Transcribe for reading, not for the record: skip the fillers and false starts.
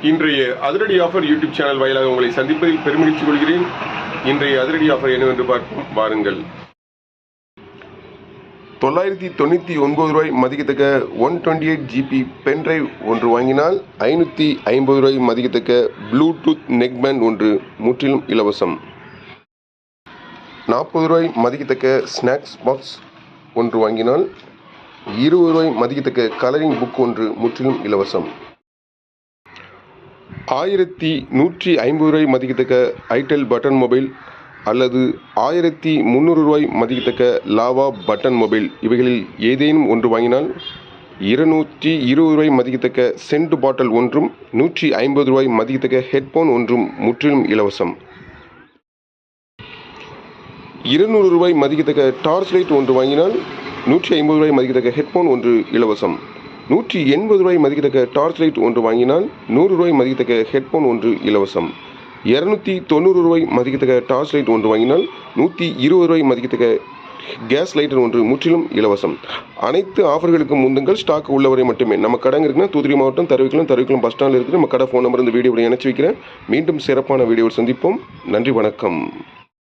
இன்றைய அதிரடி offer YouTube channel வாயிலாக உங்களை சந்திப்பதில் பெருமகிழ்ச்சி கொள்கிறேன். இன்றைய அதிரடி ஆஃபர் என்னவென்று பார்ப்போம் வாருங்கள். 999 ரூபாய் மதிக்கத்தக்க 128 GB பென்டிரைவ் ஒன்று வாங்கினால் 550 ரூபாய் மதிக்கத்தக்க ப்ளூடூத் நெக்பேண்ட் ஒன்று முற்றிலும் இலவசம். 40 ரூபாய் மதிக்கத்தக்க ஸ்நாக்ஸ் பாக்ஸ் ஒன்று வாங்கினால் 20 ரூபாய் மதிக்கத்தக்க கலரிங் புக் ஒன்று முற்றிலும் இலவசம். 1150 ரூபாய் மதிக்கத்தக்க ஐடெல் பட்டன் மொபைல் அல்லது 1300 ரூபாய் மதிக்கத்தக்க லாவா பட்டன் மொபைல் இவைகளில் ஏதேனும் ஒன்று வாங்கினால் 220 ரூபாய் மதிக்கத்தக்க சென்ட் பாட்டில் ஒன்றும் 150 ரூபாய் மதிக்கத்தக்க ஹெட்போன் ஒன்றும் முற்றிலும் இலவசம். 200 ரூபாய் மதிக்கத்தக்க டார்ச் லைட் ஒன்று வாங்கினால் 150 ரூபாய் மதிக்கத்தக்க ஹெட்போன் ஒன்று இலவசம். 180 ரூபாய் மதிக்கத்தக்க டார்ச் லைட் ஒன்று வாங்கினால் 100 ரூபாய் மதிக்கத்தக்க ஹெட்போன் ஒன்று இலவசம். 290 ரூபாய் மதிக்கத்தக்க டார்ச் லைட் ஒன்று வாங்கினால் 120 ரூபாய் மதிக்கத்தக்க கேஸ் லைட்டர் ஒன்று முற்றிலும் இலவசம். அனைத்து ஆஃபர்களுக்கும் முந்துங்கள், ஸ்டாக் உள்ளவரை மட்டுமே. நம்ம கடை இருக்குன்னா தூத்துக்குடி மாவட்டம் தருவிக்குளம் பஸ் ஸ்டாண்டில் இருக்குது. நம்ம கடை ஃபோன் நம்பர் இந்த வீடியோவில் இணைச்சி வைக்கிறேன். மீண்டும் சிறப்பான வீடியோவில் சந்திப்போம். நன்றி, வணக்கம்.